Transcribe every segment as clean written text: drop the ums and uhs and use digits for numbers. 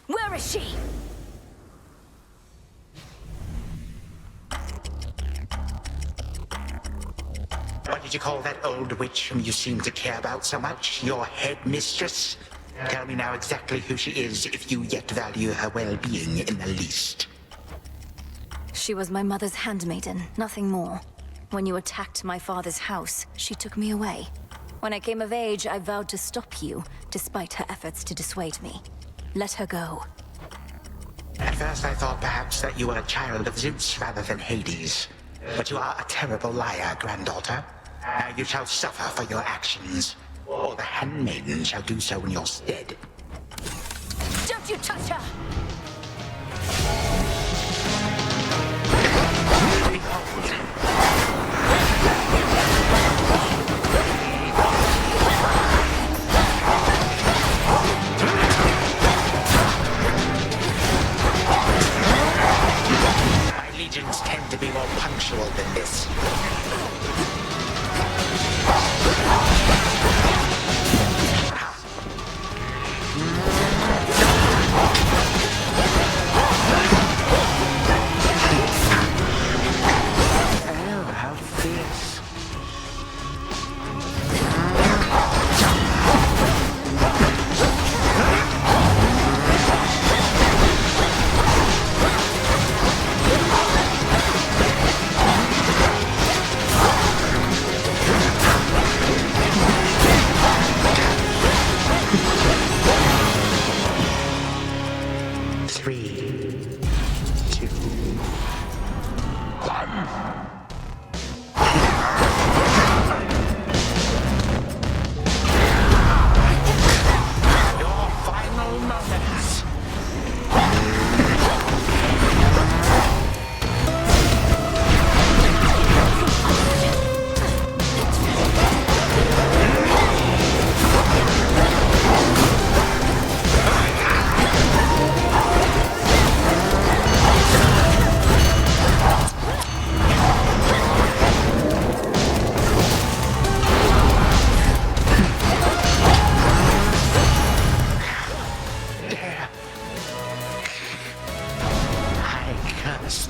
Where is she? What did you call that old witch whom you seem to care about so much? Your headmistress? Tell me now exactly who she is, if you yet value her well-being in the least. She was my mother's handmaiden, nothing more. When you attacked my father's house, she took me away. When I came of age, I vowed to stop you, despite her efforts to dissuade me. Let her go. At first I thought perhaps that you were a child of Zeus rather than Hades. But you are a terrible liar, granddaughter. Now you shall suffer for your actions, or the handmaiden shall do so in your stead. Don't you touch her! Behold. My legions tend to be more punctual than this.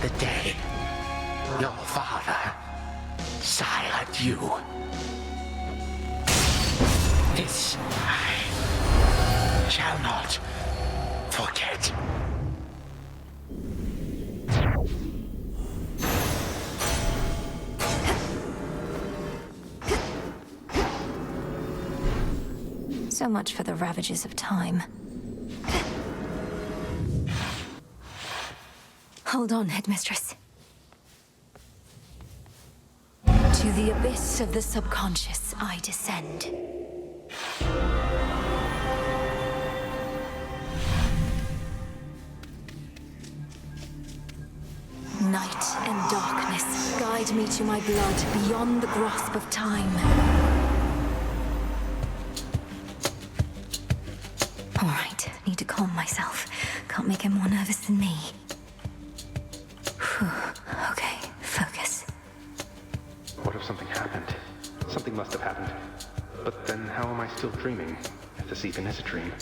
The day your father silenced you. This I shall not forget. So much for the ravages of time. Hold on, Headmistress. To the abyss of the subconscious, I descend. Night and darkness guide me to my blood beyond the grasp of time. All right, need to calm myself. Can't make him more nervous than me. Okay, focus. What if something happened? Something must have happened. But then how am I still dreaming? If this even is a dream.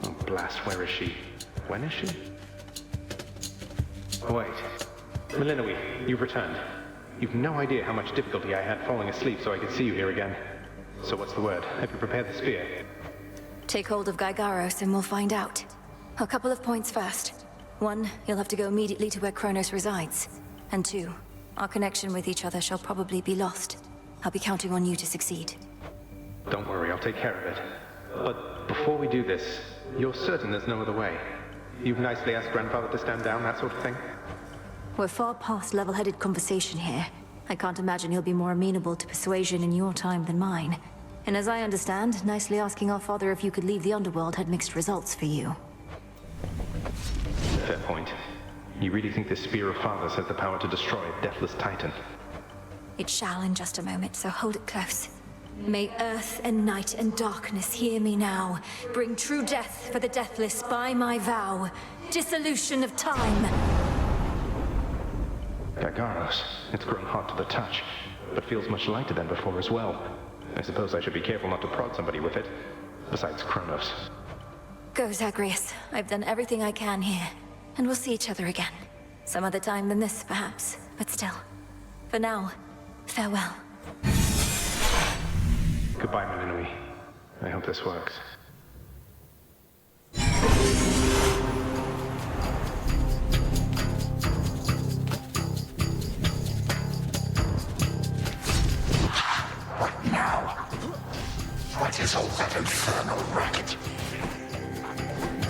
Oh, blast, where is she? When is she? Oh, wait. Melinoe, you've returned. You've no idea how much difficulty I had falling asleep so I could see you here again. So what's the word? Have you prepared the spear? Take hold of Zagreus and we'll find out. A couple of points first. 1, you'll have to go immediately to where Chronos resides. And 2, our connection with each other shall probably be lost. I'll be counting on you to succeed. Don't worry, I'll take care of it. But before we do this, you're certain there's no other way? You've nicely asked Grandfather to stand down, that sort of thing? We're far past level-headed conversation here. I can't imagine he'll be more amenable to persuasion in your time than mine. And as I understand, nicely asking our father if you could leave the underworld had mixed results for you. Fair point. You really think this spear of Father's has the power to destroy a deathless titan? It shall in just a moment, so hold it close. May earth and night and darkness hear me now. Bring true death for the deathless by my vow. Dissolution of time. Zagreus, it's grown hot to the touch, but feels much lighter than before as well. I suppose I should be careful not to prod somebody with it. Besides Chronos. Go, Zagreus. I've done everything I can here, and we'll see each other again. Some other time than this, perhaps, but still. For now, farewell. Goodbye, Melinui. I hope this works. What now? What is all that infernal racket?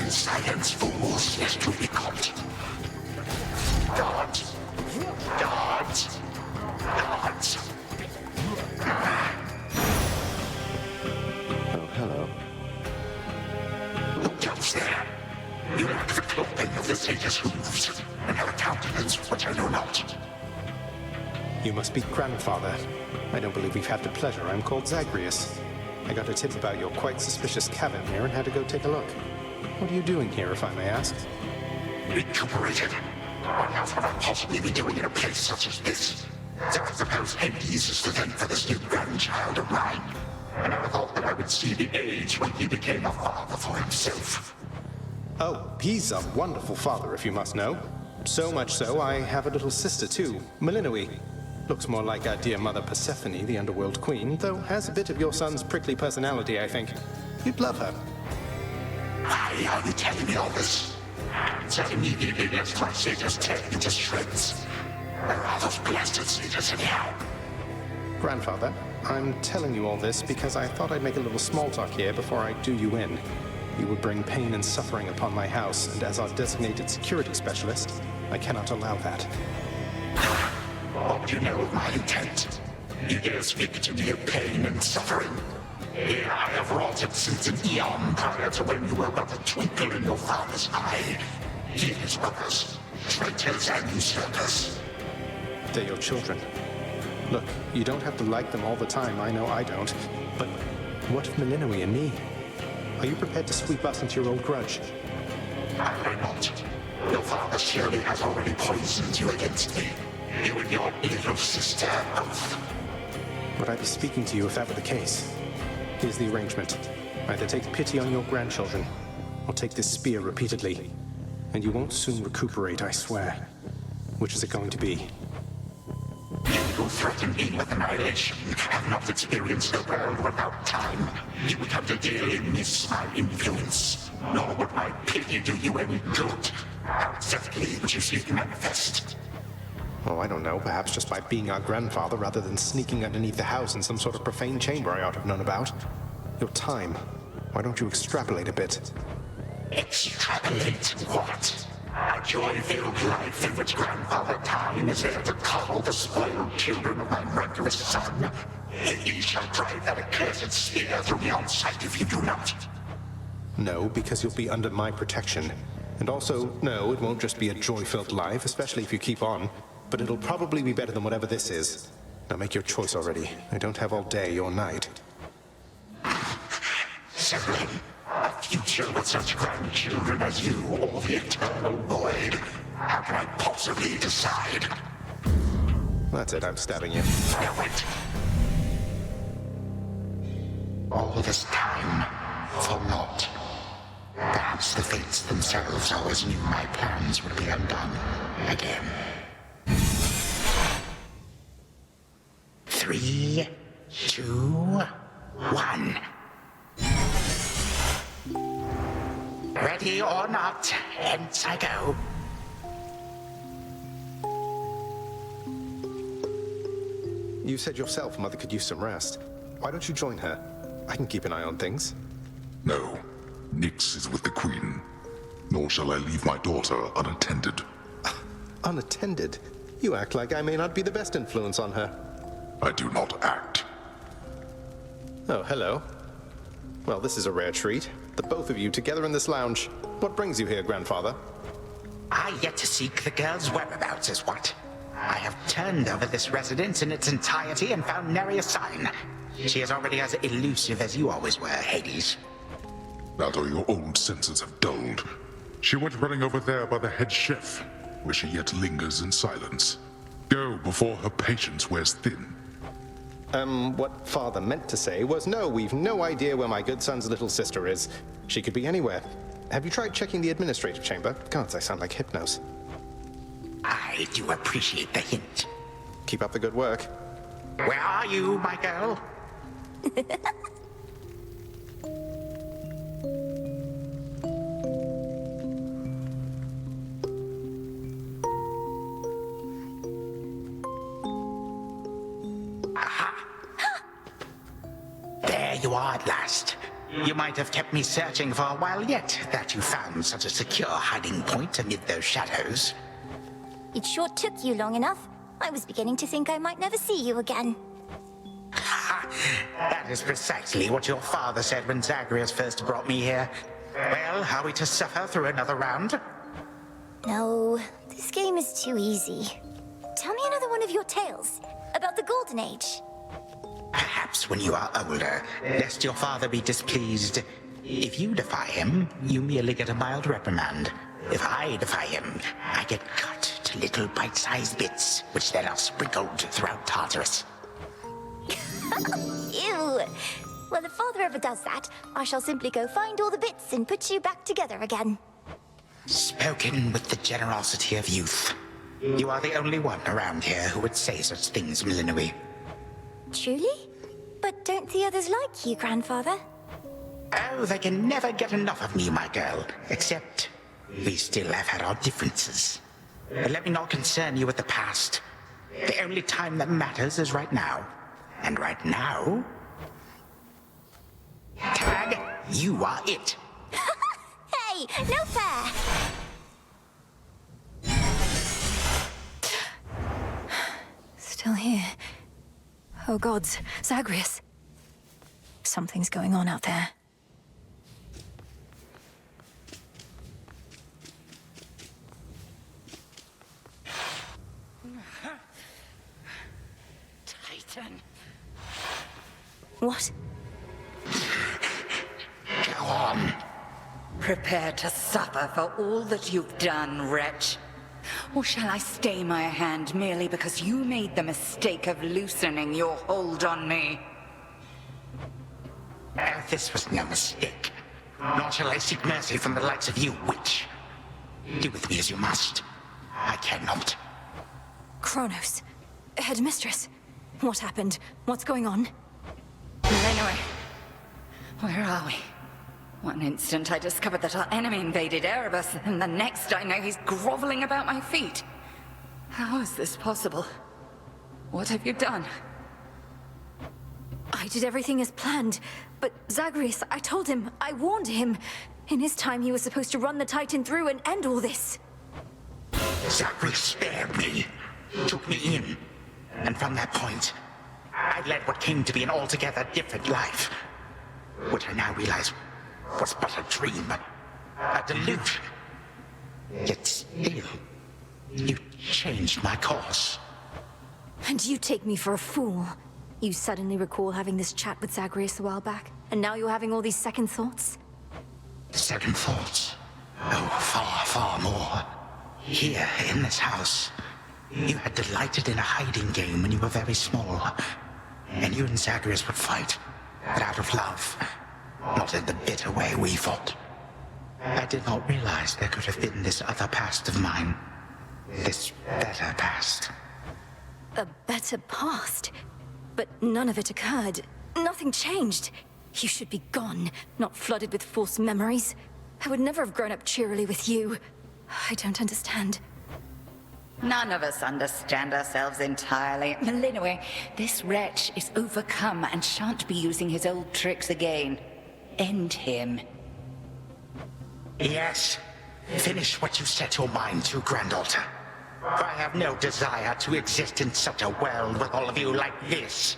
Silence, fools, lest you be caught. Guards! Guards! Guards! Oh, hello. Who goes there? You lack the clothing of the sage's hooves, and have a countenance which I know not. You must be grandfather. I don't believe we've had the pleasure. I'm called Zagreus. I got a tip about your quite suspicious cabin here and had to go take a look. What are you doing here, if I may ask? Recuperated. What else would I possibly be doing in a place such as this? So I suppose Hades is to thank for this new grandchild of mine. I never thought that I would see the age when he became a father for himself. Oh, he's a wonderful father, if you must know. So much so, I have a little sister, too, Melinui. Looks more like our dear mother Persephone, the underworld queen, though has a bit of your son's prickly personality, I think. You'd love her. Why are you telling me all this? So immediately lets my satyrs tear into shreds. Where are those blasted satyrs anyhow? Grandfather, I'm telling you all this because I thought I'd make a little small talk here before I do you in. You would bring pain and suffering upon my house, and as our designated security specialist, I cannot allow that. What do you know of my intent? You dare speak to me of pain and suffering? Here I have wrought it since an eon prior to when you were but a twinkle in your father's eye. He and his brothers, traitors and usurpers. They're your children. Look, you don't have to like them all the time, I know I don't. But what of Melinui and me? Are you prepared to sweep us into your old grudge? I will not. Your father surely has already poisoned you against me. You and your little sister both. Would I be speaking to you if that were the case? Here's the arrangement. Either take pity on your grandchildren, or take this spear repeatedly. And you won't soon recuperate, I swear. Which is it going to be? You who threaten me with annihilation have not experienced the world without time. You would have to dearly miss my influence. Nor would my pity do you any good. How exactly would you see it manifest? Oh, I don't know. Perhaps just by being our grandfather rather than sneaking underneath the house in some sort of profane chamber I ought to have known about. Your time. Why don't you extrapolate a bit? Extrapolate what? A joy-filled life in which Grandfather Time is there to coddle the spoiled children of my murderous son. He shall drive that accursed spear through me on sight if you do not. No, because you'll be under my protection. And also, no, it won't just be a joy-filled life, especially if you keep on. But it'll probably be better than whatever this is. Now make your choice already. I don't have all day or night. Sibling, a future with such grandchildren as you or the eternal void. How can I possibly decide? That's it, I'm stabbing you. No, wait. All this time, for naught. Perhaps the fates themselves always knew my plans would be undone again. 3, 2, 1. Ready or not, hence I go. You said yourself Mother could use some rest. Why don't you join her? I can keep an eye on things. No. Nyx is with the Queen. Nor shall I leave my daughter unattended. Unattended? You act like I may not be the best influence on her. I do not act. Oh, hello. Well, this is a rare treat. The both of you together in this lounge. What brings you here, Grandfather? I yet to seek the girl's whereabouts is what. I have turned over this residence in its entirety and found nary a sign. She is already as elusive as you always were, Hades. That or your old senses have dulled. She went running over there by the head chef, where she yet lingers in silence. Go before her patience wears thin. What Father meant to say was no, we've no idea where my good son's little sister is. She could be anywhere. have you tried checking the administrative chamber? Gods, I sound like Hypnos. I do appreciate the hint. Keep up the good work. Where are you, my girl? Aha! There you are at last. You might have kept me searching for a while yet, that you found such a secure hiding point amid those shadows. It sure took you long enough. I was beginning to think I might never see you again. That is precisely what your father said when Zagreus first brought me here. Well, are we to suffer through another round? No, this game is too easy. Tell me another one of your tales about the Golden Age. Perhaps when you are older, lest your father be displeased. If you defy him, you merely get a mild reprimand. If I defy him, I get cut to little bite-sized bits, which then are sprinkled throughout Tartarus. Ew! Well, if father ever does that, I shall simply go find all the bits and put you back together again. Spoken with the generosity of youth. You are the only one around here who would say such things, Millennium. Truly? But don't the others like you, grandfather? Oh, they can never get enough of me, my girl. Except, we still have had our differences. But let me not concern you with the past. The only time that matters is right now. And right now... Tag, you are it. Hey, no fair! Still here. Oh gods, Zagreus. Something's going on out there. Titan. What? Go on. Prepare to suffer for all that you've done, wretch. Or shall I stay my hand merely because you made the mistake of loosening your hold on me? This was no mistake. Nor shall I seek mercy from the likes of you, witch. Do with me as you must. I cannot. Chronos. Headmistress. What happened? What's going on? Anyway, where are we? One instant I discovered that our enemy invaded Erebus, and the next I know he's groveling about my feet. How is this possible? What have you done? I did everything as planned, but Zagreus, I told him, I warned him. In his time, he was supposed to run the Titan through and end all this. Zagreus spared me, took me in, and from that point, I led what came to be an altogether different life, which I now realize was but a dream, a delusion. Yet still, you changed my course. And you take me for a fool. You suddenly recall having this chat with Zagreus a while back, and now you're having all these second thoughts? Second thoughts? Oh, far, far more. Here, in this house, you had delighted in a hiding game when you were very small. And you and Zagreus would fight, but out of love, not in the bitter way we fought. I did not realize there could have been this other past of mine. This better past. A better past? But none of it occurred. Nothing changed. You should be gone, not flooded with false memories. I would never have grown up cheerily with you. I don't understand. None of us understand ourselves entirely. Millennium, this wretch is overcome and shan't be using his old tricks again. End him. Yes. Finish what you set your mind to, Granddaughter. For I have no desire to exist in such a world with all of you like this.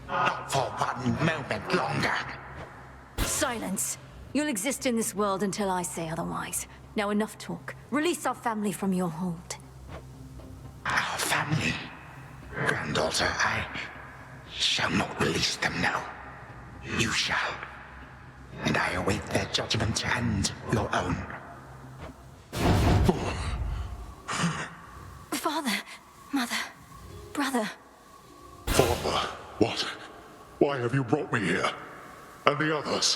Not for one moment longer. Silence. You'll exist in this world until I say otherwise. Now enough talk. Release our family from your hold. Our family? Granddaughter, I shall not release them now. You shall. And I await their judgment and your own. Father, mother, brother. Father, what? Why have you brought me here? And the others?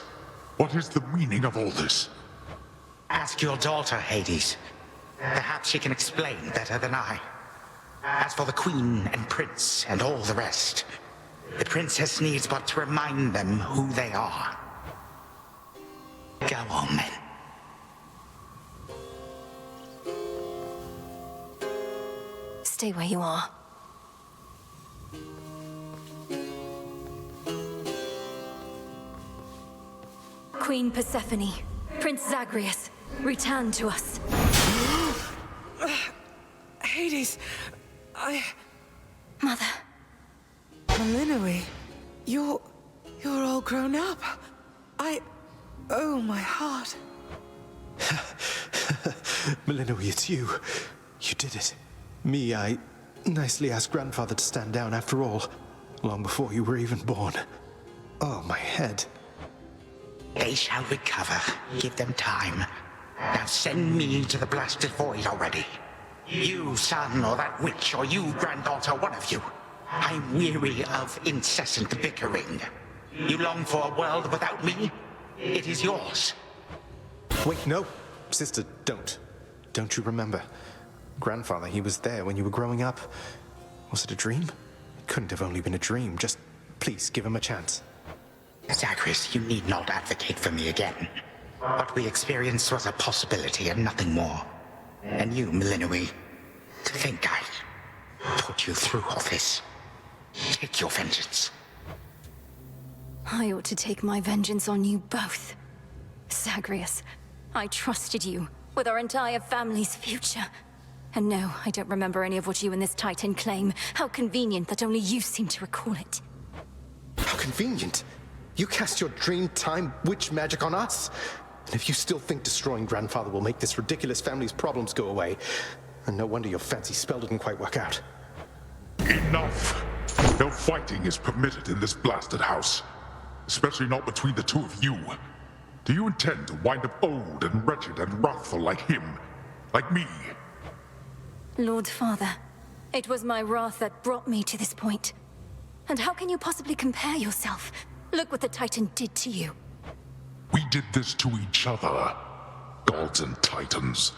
What is the meaning of all this? Ask your daughter, Hades. Perhaps she can explain better than I. As for the Queen and Prince and all the rest, the Princess needs but to remind them who they are. Go on, then. Stay where you are. Queen Persephone, Prince Zagreus, return to us. Hades, Mother. Melinoe, you're all grown up. Oh, my heart. Melinoe, it's you. You did it. Me, I nicely asked Grandfather to stand down after all, long before you were even born. Oh, my head. They shall recover. Give them time. Now send me to the blasted void already. You, son, or that witch, or you, granddaughter, one of you. I'm weary of incessant bickering. You long for a world without me? It is yours. Wait, no. Sister, don't. Don't you remember? Grandfather, he was there when you were growing up. Was it a dream? It couldn't have only been a dream. Just please give him a chance. Zagreus, you need not advocate for me again. What we experienced was a possibility and nothing more. And you, Melinoe, to think I put you through all this. Take your vengeance. I ought to take my vengeance on you both. Zagreus, I trusted you with our entire family's future. And no, I don't remember any of what you and this Titan claim. How convenient that only you seem to recall it. How convenient. You cast your dream time witch magic on us. And if you still think destroying Grandfather will make this ridiculous family's problems go away, then no wonder your fancy spell didn't quite work out. Enough! No fighting is permitted in this blasted house. Especially not between the two of you. Do you intend to wind up old and wretched and wrathful like him? Like me? Lord Father, it was my wrath that brought me to this point. And how can you possibly compare yourself? Look what the Titan did to you. We did this to each other. Gods and titans,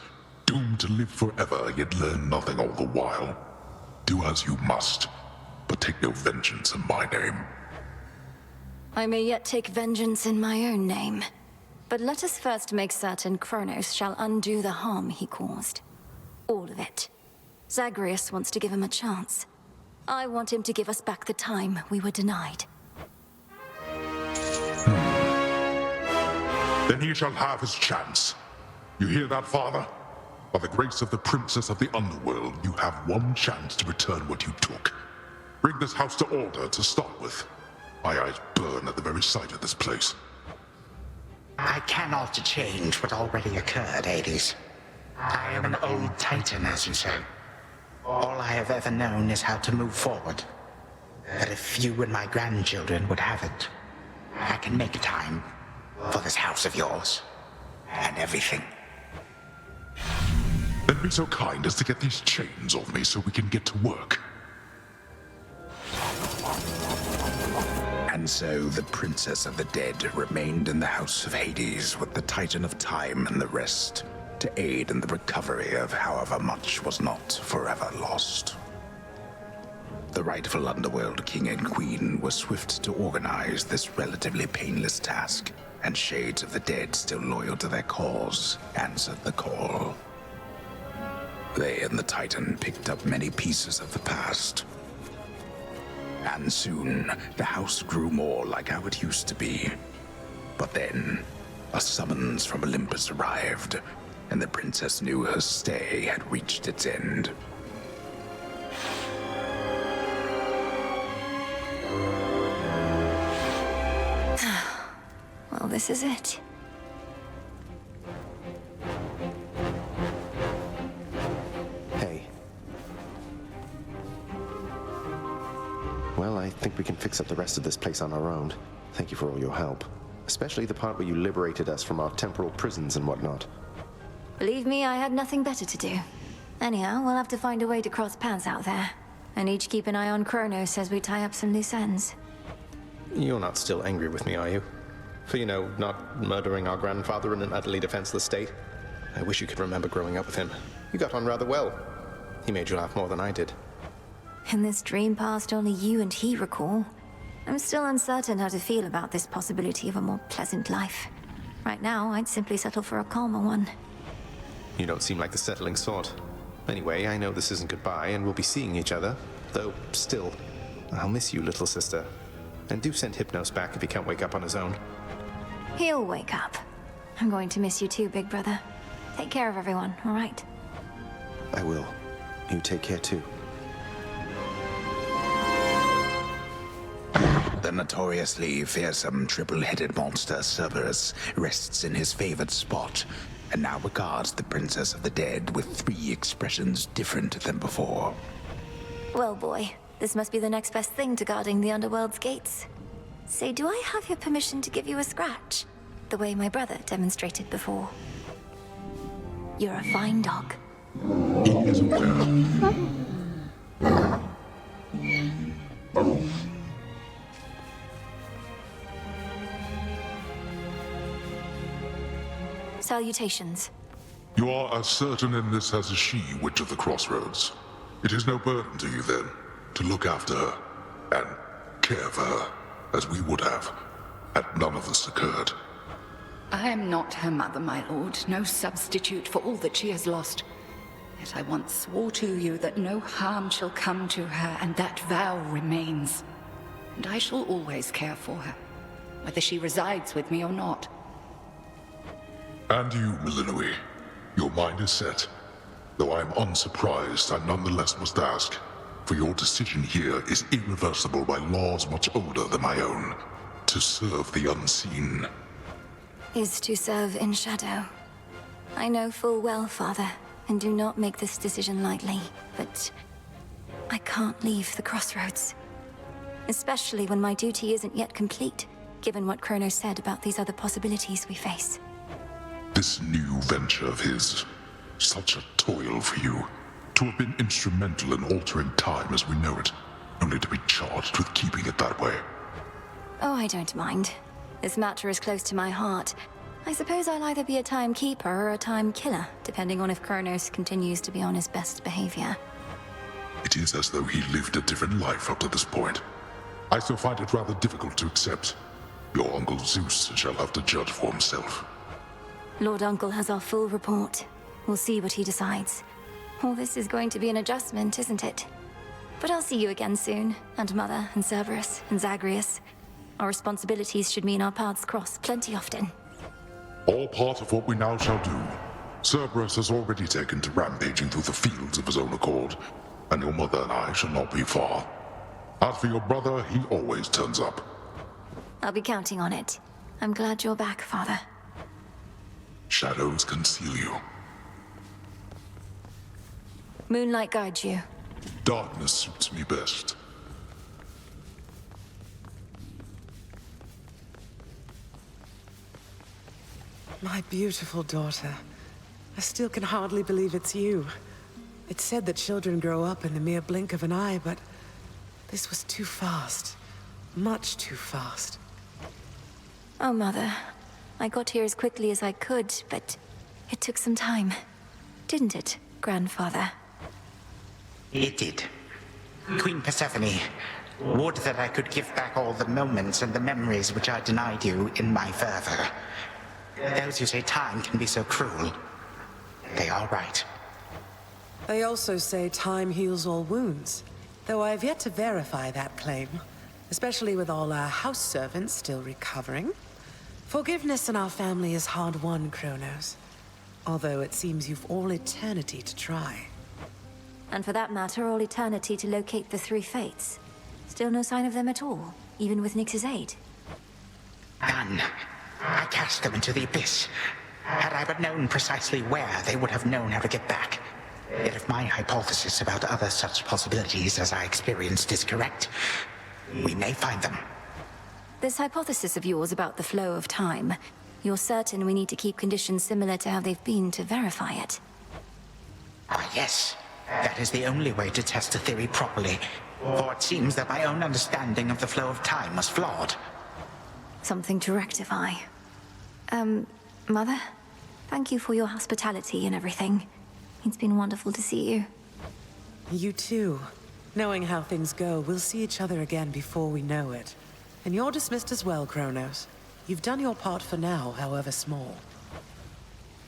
doomed to live forever, yet learn nothing all the while. Do as you must, but take no vengeance in my name. I may yet take vengeance in my own name. But let us first make certain Chronos shall undo the harm he caused. All of it. Zagreus wants to give him a chance. I want him to give us back the time we were denied. Then he shall have his chance. You hear that, Father? By the grace of the Princess of the Underworld, you have one chance to return what you took. Bring this house to order to start with. My eyes burn at the very sight of this place. I cannot change what already occurred, Hades. I am an old Titan, as you say. All I have ever known is how to move forward. But if you and my grandchildren would have it, I can make time for this house of yours. And everything. Then be so kind as to get these chains off me so we can get to work. And so the Princess of the Dead remained in the House of Hades with the Titan of Time and the rest, to aid in the recovery of however much was not forever lost. The rightful Underworld King and Queen were swift to organize this relatively painless task, and shades of the dead still loyal to their cause answered the call. They and the Titan picked up many pieces of the past. And soon, the house grew more like how it used to be. But then, a summons from Olympus arrived, and the princess knew her stay had reached its end. Well, this is it. Hey. Well, I think we can fix up the rest of this place on our own. Thank you for all your help. Especially the part where you liberated us from our temporal prisons and whatnot. Believe me, I had nothing better to do. Anyhow, we'll have to find a way to cross paths out there. And each keep an eye on Chronos as we tie up some loose ends. You're not still angry with me, are you? For, not murdering our grandfather in an utterly defenseless state? I wish you could remember growing up with him. You got on rather well. He made you laugh more than I did. In this dream past only you and he recall, I'm still uncertain how to feel about this possibility of a more pleasant life. Right now, I'd simply settle for a calmer one. You don't seem like the settling sort. Anyway, I know this isn't goodbye, and we'll be seeing each other. Though, still, I'll miss you, little sister. And do send Hypnos back if he can't wake up on his own. He'll wake up. I'm going to miss you too, big brother. Take care of everyone, all right? I will. You take care too. The notoriously fearsome triple-headed monster Cerberus rests in his favored spot, and now regards the Princess of the Dead with 3 expressions different than before. Well, boy, this must be the next best thing to guarding the Underworld's gates. Say, do I have your permission to give you a scratch? The way my brother demonstrated before. You're a fine dog. He is aware. Salutations. You are as certain in this as is she, Witch of the Crossroads. It is no burden to you, then, to look after her and care for her, as we would have, had none of this occurred. I am not her mother, my lord, no substitute for all that she has lost. Yet I once swore to you that no harm shall come to her, and that vow remains. And I shall always care for her, whether she resides with me or not. And you, Milinoe, your mind is set. Though I am unsurprised, I nonetheless must ask, for your decision here is irreversible by laws much older than my own. To serve the unseen. Is to serve in shadow. I know full well, Father, and do not make this decision lightly, but I can't leave the Crossroads. Especially when my duty isn't yet complete, given what Chronos said about these other possibilities we face. This new venture of his, such a toil for you. To have been instrumental in altering time as we know it, only to be charged with keeping it that way. Oh, I don't mind. This matter is close to my heart. I suppose I'll either be a timekeeper or a time killer, depending on if Chronos continues to be on his best behavior. It is as though he lived a different life up to this point. I still find it rather difficult to accept. Your Uncle Zeus shall have to judge for himself. Lord Uncle has our full report. We'll see what he decides. All this is going to be an adjustment, isn't it? But I'll see you again soon, and Mother, and Cerberus, and Zagreus. Our responsibilities should mean our paths cross plenty often. All part of what we now shall do. Cerberus has already taken to rampaging through the fields of his own accord, and your mother and I shall not be far. As for your brother, he always turns up. I'll be counting on it. I'm glad you're back, Father. Shadows conceal you. Moonlight guides you. Darkness suits me best. My beautiful daughter. I still can hardly believe it's you. It's said that children grow up in the mere blink of an eye, but this was too fast. Much too fast. Oh, Mother. I got here as quickly as I could, but it took some time. Didn't it, Grandfather? It did. Queen Persephone, would that I could give back all the moments and the memories which I denied you in my fervor. Those who say time can be so cruel, they are right. They also say time heals all wounds, though I have yet to verify that claim, especially with all our house servants still recovering. Forgiveness in our family is hard-won, Chronos. Although it seems you've all eternity to try. And for that matter, all eternity to locate the 3 fates. Still no sign of them at all, even with Nyx's aid. None. I cast them into the abyss. Had I but known precisely where, they would have known how to get back. Yet if my hypothesis about other such possibilities as I experienced is correct, we may find them. This hypothesis of yours about the flow of time, you're certain we need to keep conditions similar to how they've been to verify it? Ah, yes. That is the only way to test a theory properly. For it seems that my own understanding of the flow of time was flawed. Something to rectify. Mother? Thank you for your hospitality and everything. It's been wonderful to see you. You too. Knowing how things go, we'll see each other again before we know it. And you're dismissed as well, Chronos. You've done your part for now, however small.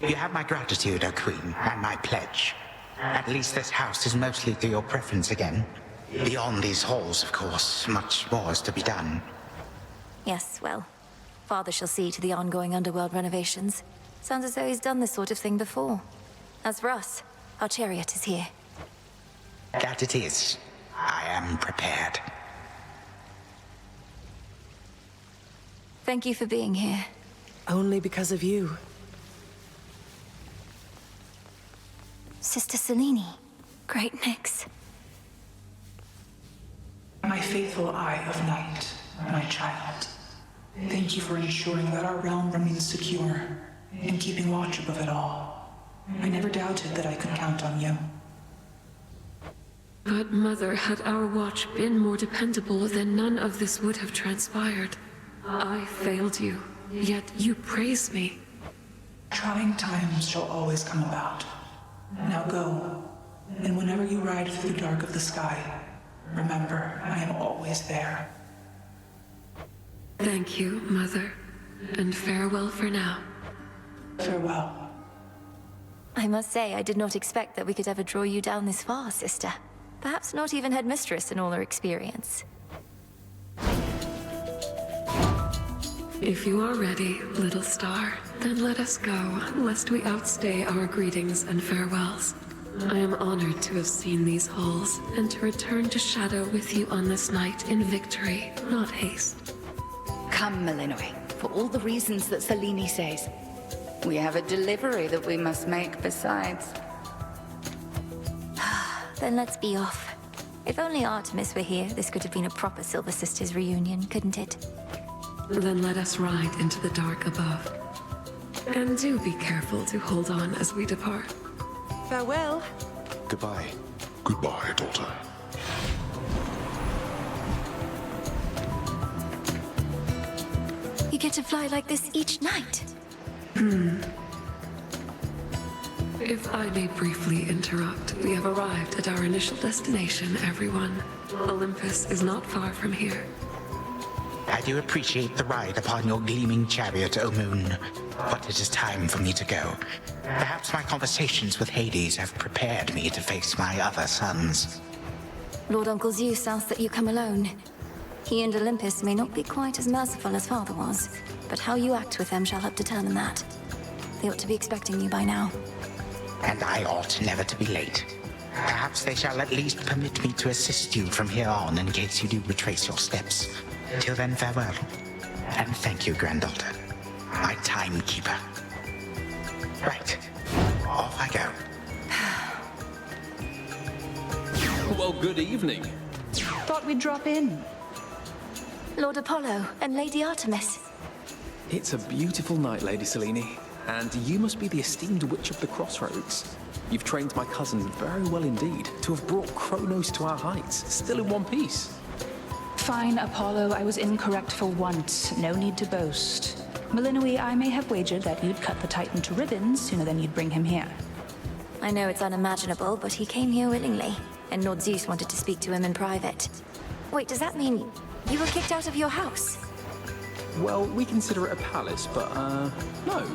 You have my gratitude, O Queen, and my pledge. At least this house is mostly to your preference again. Beyond these halls, of course, much more is to be done. Yes, well, Father shall see to the ongoing underworld renovations. Sounds as though he's done this sort of thing before. As for us, our chariot is here. That it is. I am prepared. Thank you for being here. Only because of you. Sister Selene. Great mix. My faithful Eye of Night, my child. Thank you for ensuring that our realm remains secure and keeping watch above it all. I never doubted that I could count on you. But, Mother, had our watch been more dependable, then none of this would have transpired. I failed you, yet you praise me. Trying times shall always come about. Now go, and whenever you ride through the dark of the sky, remember, I am always there. Thank you, Mother, and farewell for now. Farewell. I must say, I did not expect that we could ever draw you down this far, sister. Perhaps not even headmistress in all her experience. If you are ready, little star, then let us go, lest we outstay our greetings and farewells. I am honored to have seen these halls, and to return to Shadow with you on this night in victory, not haste. Come, Malinois, for all the reasons that Selene says. We have a delivery that we must make besides. Then let's be off. If only Artemis were here, this could have been a proper Silver Sisters reunion, couldn't it? Then let us ride into the dark above. And do be careful to hold on as we depart. Farewell. Goodbye. Goodbye, daughter. You get to fly like this each night. If I may briefly interrupt, we have arrived at our initial destination, everyone. Olympus is not far from here. I do appreciate the ride upon your gleaming chariot, O Moon, but it is time for me to go. Perhaps my conversations with Hades have prepared me to face my other sons. Lord Uncle Zeus asks that you come alone. He and Olympus may not be quite as merciful as Father was, but how you act with them shall help determine that. They ought to be expecting you by now. And I ought never to be late. Perhaps they shall at least permit me to assist you from here on in case you do retrace your steps. Till then, farewell. And thank you, granddaughter. My timekeeper. Right. Off I go. Well, good evening. Thought we'd drop in. Lord Apollo and Lady Artemis. It's a beautiful night, Lady Selene. And you must be the esteemed witch of the Crossroads. You've trained my cousins very well indeed to have brought Chronos to our heights, still in one piece. Fine, Apollo, I was incorrect for once. No need to boast. Malinois, I may have wagered that you'd cut the Titan to ribbons sooner than you'd bring him here. I know it's unimaginable, but he came here willingly, and Lord Zeus wanted to speak to him in private. Wait, does that mean you were kicked out of your house? Well, we consider it a palace, but, no.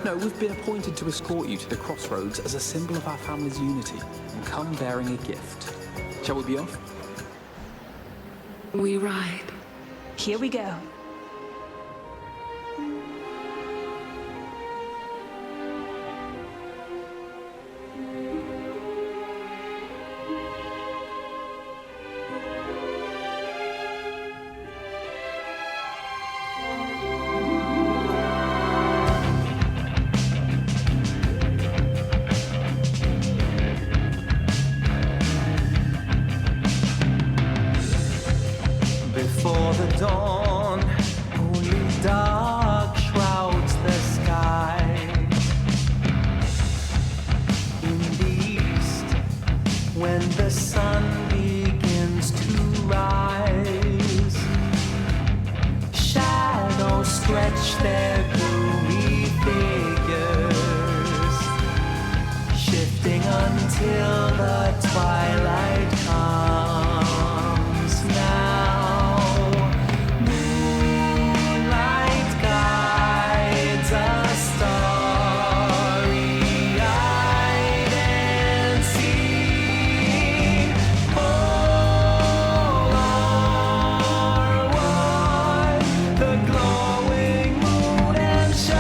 No, we've been appointed to escort you to the Crossroads as a symbol of our family's unity, and come bearing a gift. Shall we be off? We ride. Here we go. Before the dawn until the twilight comes now. Moonlight guides us starry-eyed and see all are one, the glowing moon and shining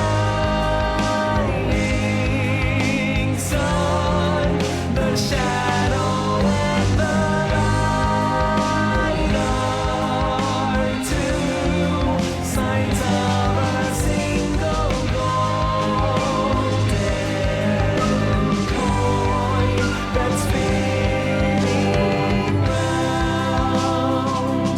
sun, the shadow and the light are two signs of a single golden coin that's spinning round.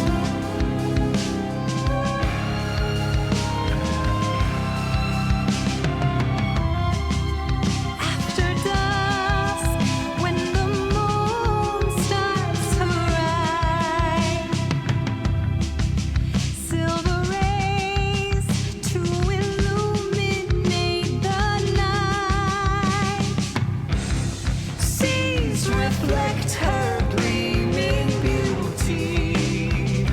After dusk, when the moon starts to rise, silver rays to illuminate the night. Seas reflect her gleaming beauty,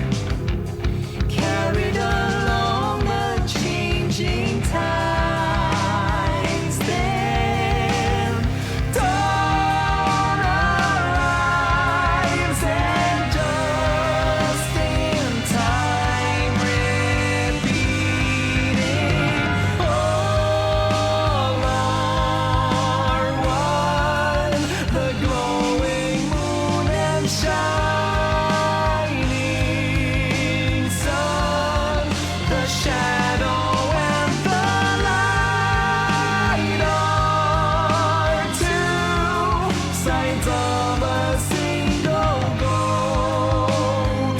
carried along the changing tides. Then dawn arrives, and just in time, repeating, all are one, the glowing moon and shining sun, the shadow and the light are two sides of a single golden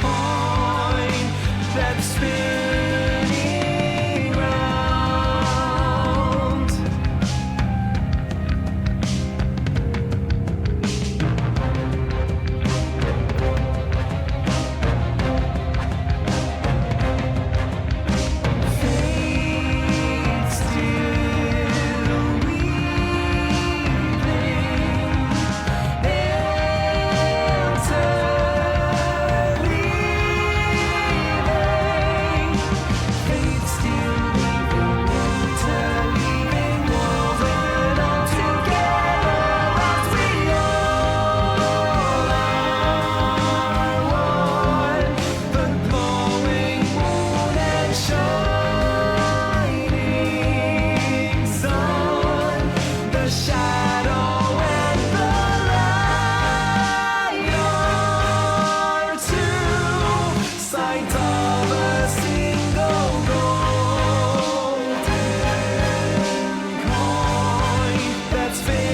coin that's spinning round. Fate still weaving, enter leaving. Fate still weaving, interleaving, woven all together as we all are one. The glowing moon and shining sun, the shadow and the light are two sides of a single golden coin that's spinning.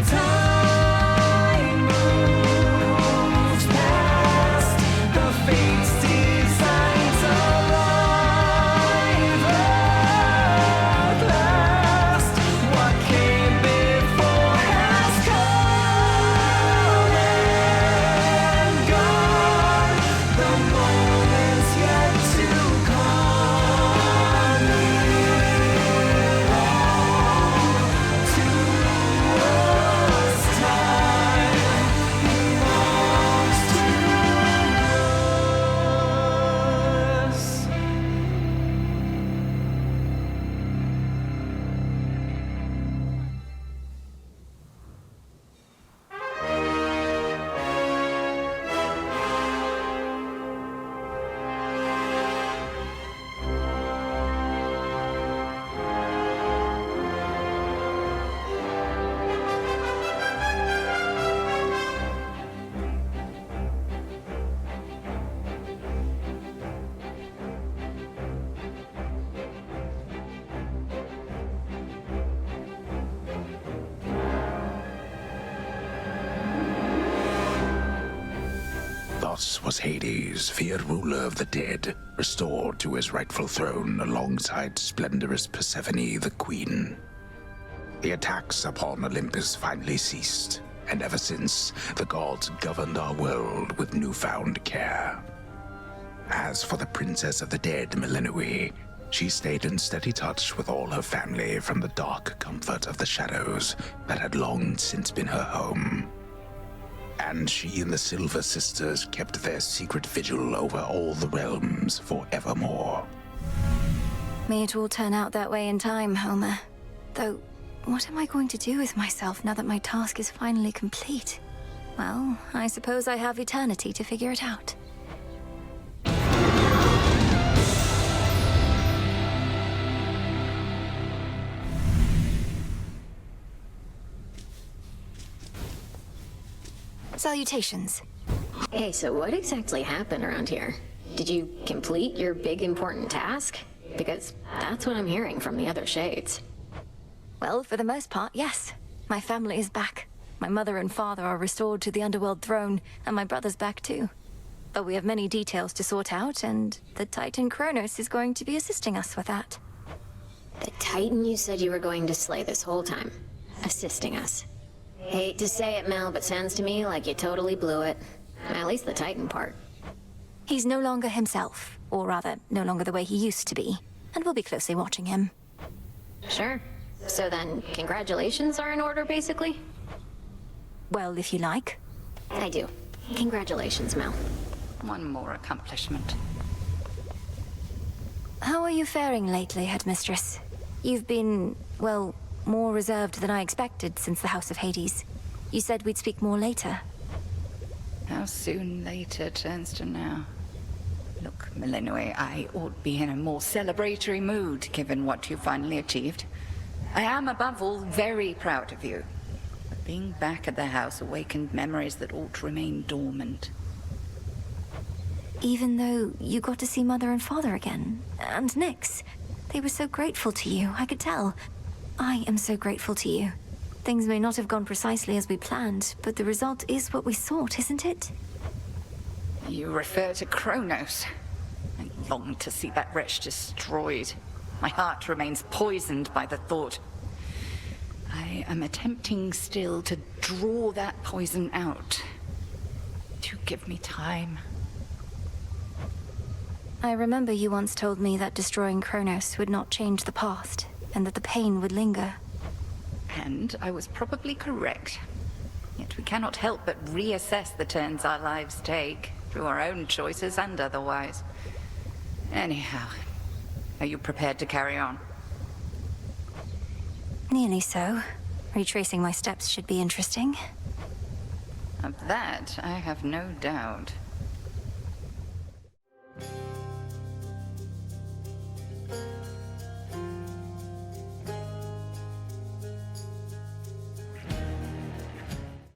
Time moves past, the fates' designs arrive at last. What came before has come and gone. The moments yet to come belong to us. Time belongs to us. Thus was Hades, feared ruler of the dead, restored to his rightful throne alongside splendorous Persephone, the queen. The attacks upon Olympus finally ceased, and ever since, the gods governed our world with newfound care. As for the Princess of the Dead, Milinui, she stayed in steady touch with all her family from the dark comfort of the shadows that had long since been her home. And she and the Silver Sisters kept their secret vigil over all the realms forevermore. May it all turn out that way in time, Homer. Though, what am I going to do with myself now that my task is finally complete? Well, I suppose I have eternity to figure it out. Salutations. Hey, so what exactly happened around here? Did you complete your big important task? Because that's what I'm hearing from the other shades. Well, for the most part, yes. My family is back. My mother and father are restored to the underworld throne, and my brother's back too. But we have many details to sort out, and the Titan Chronos is going to be assisting us with that. The Titan you said you were going to slay this whole time. Assisting us. Hate to say it, Mel, but sounds to me like you totally blew it. At least the Titan part. He's no longer himself, or rather, no longer the way he used to be, and we'll be closely watching him. Sure. So then, congratulations are in order, basically? Well, if you like. I do. Congratulations, Mel. One more accomplishment. How are you faring lately, Headmistress? You've been, well, more reserved than I expected since the House of Hades. You said we'd speak more later. How soon later turns to now. Look, Milinui, I ought be in a more celebratory mood, given what you finally achieved. I am, above all, very proud of you. But being back at the house awakened memories that ought to remain dormant. Even though you got to see Mother and Father again, and Nyx, they were so grateful to you, I could tell. I am so grateful to you. Things may not have gone precisely as we planned, but the result is what we sought, isn't it? You refer to Chronos. I long to see that wretch destroyed. My heart remains poisoned by the thought. I am attempting still to draw that poison out. Do give me time. I remember you once told me that destroying Chronos would not change the past, and that the pain would linger. And I was probably correct. Yet we cannot help but reassess the turns our lives take, through our own choices and otherwise. Anyhow, are you prepared to carry on? Nearly so. Retracing my steps should be interesting. Of that, I have no doubt.